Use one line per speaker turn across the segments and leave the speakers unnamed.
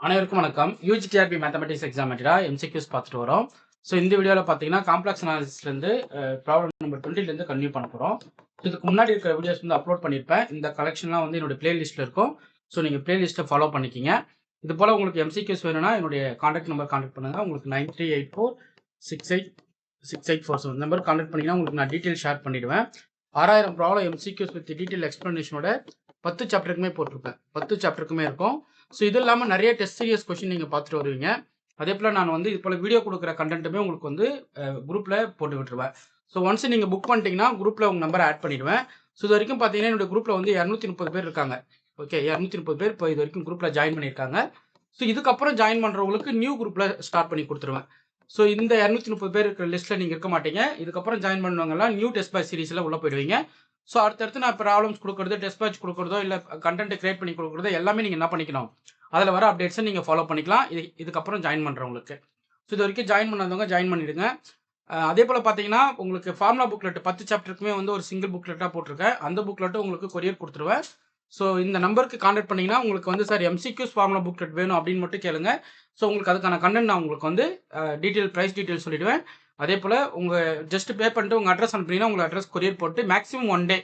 அனைவருக்கும் வணக்கம். UGTRB mathematics exam MCQs பார்த்துட்டு வரோம். ஸோ இந்த வீடியோவில் பார்த்தீங்கன்னா காம்ப்ளெக்ஸ் அனாலிசிஸ்லேருந்து ப்ராப்ளம் நம்பர் 20 கன்டினியூ பண்ண போகிறோம். இதுக்கு முன்னாடி இருக்கிற வீடியோஸ் வந்து அப்லோட் பண்ணியிருப்பேன். இந்த கலெக்ஷன்லாம் வந்து என்னுடைய பிளேலிஸ்ட்டில் இருக்கும். ஸோ நீங்கள் பிளேலிஸ்ட்டை ஃபாலோ பண்ணிக்கிங்க. இது போல் உங்களுக்கு எம்சிக்யூஸ் வேணும்னா என்னுடைய கான்டாக்ட் நம்பர் கான்டாக்ட் பண்ணுங்கள். உங்களுக்கு 9384686847 இந்த நம்பர் கான்டாக்ட் பண்ணிங்கன்னா உங்களுக்கு நான் டீட்டெயில் ஷேர் பண்ணிவிடுவேன். 6000 ப்ராப்ளம் எம்சிக்யூஸ் வித் டீட்டெயில் எக்ஸ்ப்ளனேஷனோட 10 சாப்டருக்குமே போட்டிருப்பேன். 10 சாப்டருக்குமே இருக்கும். ஸோ இது இல்லாமல் நிறைய டெஸ்ட் சீரியஸ் கொஸ்டின் நீங்கள் பார்த்துட்டு வருவீங்க. அதே போல் நான் வந்து இது போல் வீடியோ கொடுக்குற கண்டென்ட்டுமே உங்களுக்கு வந்து குரூப்பில் போட்டு விட்டுருவேன். ஸோ ஒன்ஸ் நீங்கள் புக் பண்ணிட்டீங்கன்னா குரூப்பில் உங்கள் நம்பரை ஆட் பண்ணிடுவேன். ஸோ இது வரைக்கும் பார்த்தீங்கன்னா என்னோட குரூப்பில் வந்து 230 பேர் இருக்காங்க. ஓகே, 230 பேர் இப்போ இது வரைக்கும் குரூப்பில் ஜாயின் பண்ணியிருக்காங்க. ஸோ இதுக்கப்புறம் ஜாயின் பண்ணுறவங்களுக்கு நியூ குரூப்பில் ஸ்டார்ட் பண்ணி கொடுத்துருவேன். ஸோ இந்த 230 பேர் இருக்கிற லிஸ்ட்டில் நீங்கள் இருக்க மாட்டீங்க. இதுக்கப்புறம் ஜாயின் பண்ணுவாங்கலாம் நியூ டெஸ்ட் பேட்ச் சீரிஸில் உள்ளே போயிடுவீங்க. ஸோ அடுத்தடுத்து நான் ப்ராப்ளம்ஸ் கொடுக்குறது, டெஸ்ட் பேட்ச் கொடுக்குறதோ இல்லை கண்டென்ட் கிரியேட் பண்ணி கொடுக்குறதோ எல்லாமே நீங்கள் என்ன பண்ணிக்கணும், அதில் வர அப்டேட்ஸை நீங்கள் ஃபாலோ பண்ணிக்கலாம். இதுக்கப்புறம் ஜாயின் பண்ணுறவங்களுக்கு. ஸோ இது வரைக்கும் ஜாயின் பண்ணாதவங்க ஜாயின் பண்ணிவிடுங்க. அதே போல் பார்த்தீங்கன்னா உங்களுக்கு ஃபார்முலா புக்லெட் 10 சாப்டருக்குமே வந்து ஒரு சிங்கிள் புக்லெட்டாக போட்டிருக்கேன். அந்த புக்லெட்டை உங்களுக்கு கொரியர் கொடுத்துருவேன். ஸோ இந்த நம்பருக்கு கான்டாக்ட் பண்ணிங்கன்னா உங்களுக்கு வந்து சார் எம்சிக்யூஸ் ஃபார்முலா புக்லெட் வேணும் அப்படின்னு மட்டும் கேளுங்க. ஸோ உங்களுக்கு அதுக்கான கண்டென்ட் நான் உங்களுக்கு வந்து ப்ரைஸ் டீட்டெயில் சொல்லிவிடுவேன். அதே போல் உங்கள் ஜஸ்ட் பே பண்ணிட்டு உங்கள் அட்ரஸ் அனுப்பினீங்கன்னா உங்களுக்கு அட்ரஸ் கொரியர் போட்டு மேக்ஸிமம் 1 டே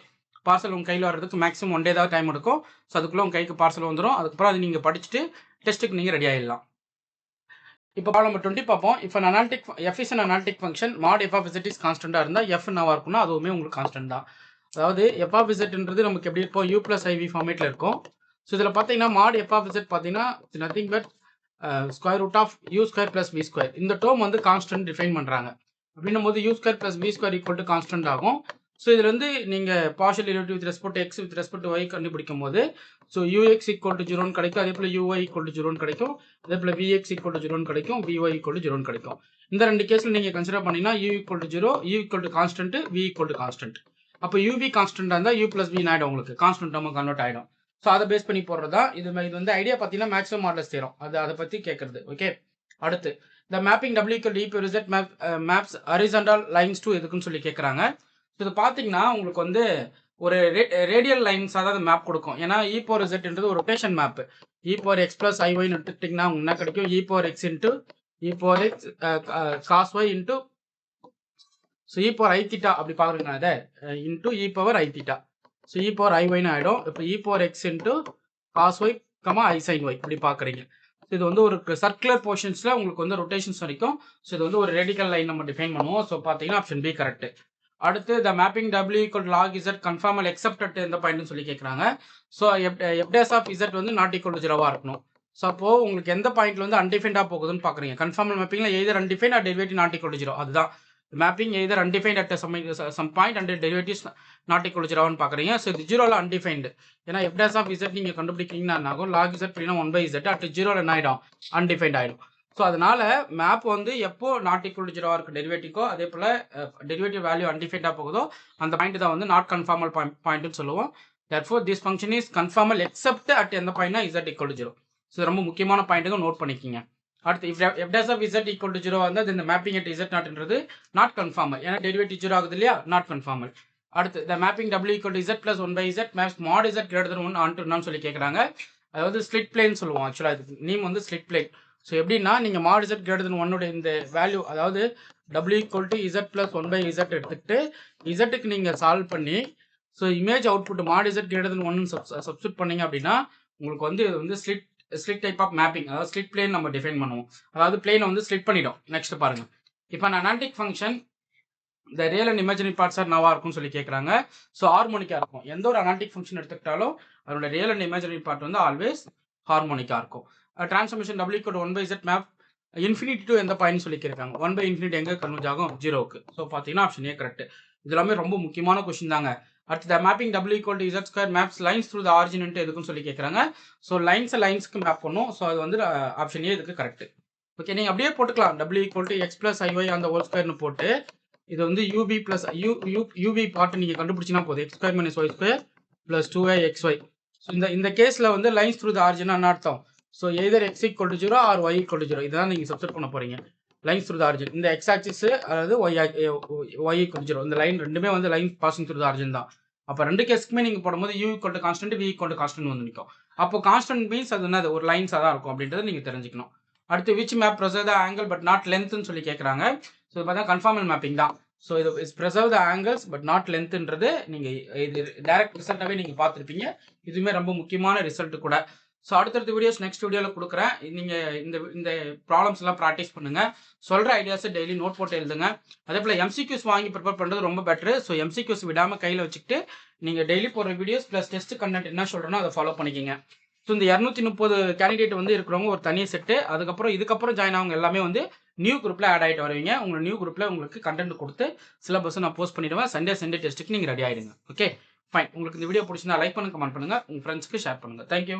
பார்சல் உங்கள் கையில் வர்றதுக்கு மேக்ஸிமம் 1 டே தான் டைம் எடுக்கும். ஸோ அதுக்குள்ளே உங்கள் கைக்கு பார்சல் வந்துடும். அதுக்கப்புறம் அது நீங்கள் படிச்சுட்டு டெஸ்ட்டுக்கு நீங்கள் ரெடி ஆகிடலாம். இப்போ ப்ராப்ளம் நம்பர் 20 பார்ப்போம். F is an analytic function mod f of z is கான்ஸ்டன்ட்டாக இருந்தால் எஃப் என்னவா இருக்கும்னா அதுவுமே உங்களுக்கு கான்ஸ்டன்ட் தான். அதாவது எஃப் ஆஃப் இசட்ன்றது நமக்கு எப்படி இருக்கும், யூ ப்ளஸ் ஐவி ஃபார்மேட்டில் இருக்கும். ஸோ இதில் பார்த்தீங்கன்னா மாட் எஃப் ஆஃப் இசட் பார்த்தீங்கன்னா nothing but square root of u square plus v square. இந்த டேர்ம் வந்து கான்ஸ்டன்ட் டிஃபைன் பண்ணுறாங்க. அப்படின்னும் போது u square plus v square equal to constant ஆகும். ஸோ இதில் வந்து நீங்கள் partial derivative with respect x with respect y கண்டுபிடிக்கும் போது ஸோ யூஎக்ஸ் ஈக்குவல் டு 0 கிடைக்கும். அதே போல் யூஒய் ஈக்குவல் டு 0 கிடைக்கும். அதே போல் விஎக்ஸ் ஈக்குவல் டு 0 கிடைக்கும். விஒய் ஈக்குவல் டு 0 கிடைக்கும். இந்த ரெண்டு கேஸில் நீங்கள் கன்சிடர் பண்ணிங்கன்னா u equal to 0, u equal to constant, v equal to constant. அப்போ யூவி கான்ஸ்டன்டாக இருந்தால் யூ ப்ளஸ் வி ஆகிடும், உங்களுக்கு கான்ஸ்டன்ட் நம்ம கன்வெர்ட் ஆகிடும். ஸோ அதை பேஸ் பண்ணி போடுறதா இது வந்து ஐடியா பார்த்தீங்கன்னா மேக்ஸிமம் மாடலஸ் தேரும். அதை பற்றி கேட்குறது. ஓகே, அடுத்து இந்த மேப்பிங் டபிள்யூ equal to e power z maps horizontal lines to எதுக்குன்னு சொல்லி கேட்குறாங்க. இது பார்த்தீங்கன்னா உங்களுக்கு வந்து ஒரு ரேடியல் லைன்ஸ் அதாவது மேப் கொடுக்கும். ஏன்னா இ பவர் இசட்ன்றது ஒரு rotation map. E power x plus ஐஒய்னு எடுத்துக்கிட்டிங்கன்னா உங்களுக்கு என்ன கிடைக்கும், e power x into e power x cos y into so e power i theta அப்படி பார்க்குறீங்க அதை into e power i theta. So e power i ஒய்னு ஆகிடும். இப்போ e power x into cos y i sine y இப்படி பார்க்குறீங்க. So இது வந்து ஒரு சர்க்குலர் போர்ஷன்ஸில் உங்களுக்கு வந்து ரொட்டேஷன்ஸ் வரைக்கும். ஸோ இது வந்து ஒரு ரேடிக்கல் லைன் நம்ம டிஃபைன் பண்ணுவோம். ஸோ பார்த்தீங்கன்னா ஆப்ஷன் பி கரெக்ட். அடுத்து த மேப்பிங் டபிள்யூ equal log z conformal except at எந்த பாயிண்ட்னு சொல்லி கேட்குறாங்க. ஸோ எஃப்டேஸ் ஆஃப் இசட் வந்து நாட் ஈக்குவல் டு 0 இருக்கணும். ஸோ அப்போ உங்களுக்கு எந்த பாயிண்ட்ல வந்து அன்டிஃபைண்டாக போகுதுன்னு பார்க்குறீங்க. கன்ஃபார்மல் மேப்பிங்கில் either undefined or derivative not equal to 0. அதுதான் mapping either undefined at some point and derivatives not equal to 0ன்னு பார்க்குறீங்க. ஸோ இது 0ல அன்டிஃபைண்டு. ஏன்னா எஃப்டேஸ் ஆஃப் இசட் நீங்கள் கண்டுபிடிக்கிறீங்கன்னா என்ன ஆகும், லாக் இசட் அப்படின்னா 1/z அட் 0ல என்ன ஆகிடும், அன்டிஃபைண்ட் ஆகிடும். ஸோ அதனால மேப் வந்து எப்போ நாட் ஈக்குவல் டு 0 இருக்கு டெரிவேட்டிவ்க்கோ, அதே போல் டெரிவேட்டிவ் வேல்யூ அன்டிஃபைண்டாக போகுதோ அந்த பாயிண்ட் தான் வந்து நாட் கன்ஃபார்மல் பாயிண்ட்னு சொல்லுவோம். therefore this function is conformal except at எந்த பாயிண்ட்னா z equal to 0. ஸோ ரொம்ப முக்கியமான பாயிண்ட்டுங்க, நோட் பண்ணிக்கிங்க. அடுத்து if dash of z equal to 0 வந்து இந்த மேப்பிங் at z நாட்ன்றது நாட் கன்ஃபார்மல். ஏன்னா டெரிவேட்டிவ் 0 ஆகுது இல்லையா, நாட் கன்ஃபார்மல். அடுத்து the mapping w equal to z plus 1/z maps mod z greater than 1 onto none சொல்லி கேட்குறாங்க. அதாவது ஸ்லிட் பிளேன் சொல்லுவோம். ஆக்சுவலாக இதுக்கு நேம் வந்து ஸ்லிட் பிளேன். ஸோ எப்படின்னா நீங்கள் mod z greater than 1 இந்த வேல்யூ அதாவது w equal to z plus 1/z எடுத்துக்கிட்டு z நீங்கள் சால்வ் பண்ணி so image output mod z greater than 1 substitute பண்ணீங்க அப்படின்னா உங்களுக்கு வந்து இது வந்து ஸ்லிட் டைப் ஆஃப் மேப்பிங், அதாவது ஸ்லிட் பிளேன் நம்ம டிஃபைன் பண்ணுவோம். அதாவது பிளேனை வந்து ஸ்லிட் பண்ணிடும். நெக்ஸ்ட் பாருங்க, இப்போ அனாலிட்டிக் ஃபங்க்ஷன் இந்த real and imaginary parts are நவா இருக்கும்னு சொல்லி கேட்குறாங்க. ஸோ ஹார்மோனிக்காக இருக்கும். எந்த ஒரு அனாலிட்டிக் ஃபங்க்ஷன் எடுத்துக்கிட்டாலும் அதோட ரியல் அண்ட் இமேஜினரி பார்ட் வந்து ஆல்வேஸ் ஹார்மோனிக்காக இருக்கும். Transformation w equal to 1/z map infinity to எந்த பாயிண்ட் சொல்லி கேட்குறாங்க. 1/∞ எங்கே கன்வெர்ஜ் ஆகும், 0க்கு. ஸோ பார்த்தீங்கன்னா ஆப்ஷன் ஏ கரெக்ட். இது எல்லாமே ரொம்ப முக்கியமான கொஸ்டின் தாங்க. அடுத்து mapping w equal to z square maps lines through the origin எதுக்குன்னு சொல்லி கேட்குறாங்க. ஸோ லைன்ஸ்க்கு மேப் பண்ணும். ஸோ அது வந்து ஆப்ஷன் ஏ இதுக்கு கரெக்ட். ஓகே, நீங்கள் அப்படியே போட்டுக்கலாம். w equal to x plus iy அந்த ஹோல் ஸ்கொயர்னு போட்டு இது வந்து ub plus uv பார்ட்டு நீங்கள் கண்டுபிடிச்சினா போதும். x square minus y square plus 2yxy. So இந்த கேஸில் வந்து லைன்ஸ் த்ரூ த ஆரிஜின் என்ன அர்த்தம், so either x equal to 0 or y equal to 0 இதுதான் நீங்கள் சப்ஸ்டிட் பண்ண போகிறீங்க. லைன்ஸ் த்ரூ த ஆரிஜின் இந்த x ஆக்சிஸ் அதாவது y equal to 0 இந்த லைன் ரெண்டுமே வந்து line passing through the origin தான். அப்போ ரெண்டு கேஸ்க்குமே நீங்கள் போடும்போது u equal to constant v equal to constant வந்து நிற்கும். அப்போ கான்ஸ்டன்ட் மீன்ஸ் அது என்னது ஒரு லைன்ஸாக தான் இருக்கும் அப்படின்றத நீங்கள் தெரிஞ்சுக்கணும். அடுத்து which map preserve the angle but not லென்த்னு சொல்லி கேட்குறாங்க. ஸோ இது பார்த்தா கன்ஃபார்மல் மேப்பிங் தான். ஸோ இது is preserve the angles but not லென்த்ன்றது நீங்கள் இது டைரக்ட் ரிசல்ட்டாகவே நீங்கள் பார்த்துருப்பீங்க. இதுவுமே ரொம்ப முக்கியமான ரிசல்ட்டு கூட. ஸோ அடுத்தடுத்த வீடியோஸ் நெக்ஸ்ட் வீடியோவில் கொடுக்குறேன். நீங்கள் இந்த ப்ராப்ளம்ஸ் எல்லாம் ப்ராக்டிஸ் பண்ணுங்கள். சொல்கிற ஐடியாஸை டெய்லி நோட் போட்டு எழுதுங்க. அதே போல் எம்சிக்யூஸ் வாங்கி ப்ரிப்பேர் பண்ணுறது ரொம்ப பெட்ரு. ஸோ எம்சிக்யூஸ் விடாமல் கையில் வச்சுக்கிட்டு நீங்கள் டெய்லி போடுற வீடியோஸ் ப்ளஸ் டெஸ்ட் கண்டென்ட் என்ன சொல்கிறேனோ அதை ஃபாலோ பண்ணிக்கிங்க. ஸோ இந்த 230 கேண்டிடேட் வந்து இருக்கிறவங்க ஒரு தனி செட்டு. இதுக்கப்புறம் ஜாயின் ஆகும் எல்லாமே வந்து நியூ குரூப்பில் ஆட் ஆகிட்டு வருவீங்க. உங்கள் நியூ குரூப்பில் உங்களுக்கு கண்டென்ட் கொடுத்து சிலபஸை நான் போஸ்ட் பண்ணிவிடுவேன். சண்டே டெஸ்ட்டுக்கு நீங்கள் ரெடி ஆகிடுங்க. Okay fine. உங்களுக்கு இந்த வீடியோ பிடிச்சிருந்தா லைக் பண்ணுங்க, கமெண்ட் பண்ணுங்கள், உங்கள் ஃப்ரெண்ட்ஸ்க்கு ஷேர் பண்ணுங்கள். தேங்க்யூ.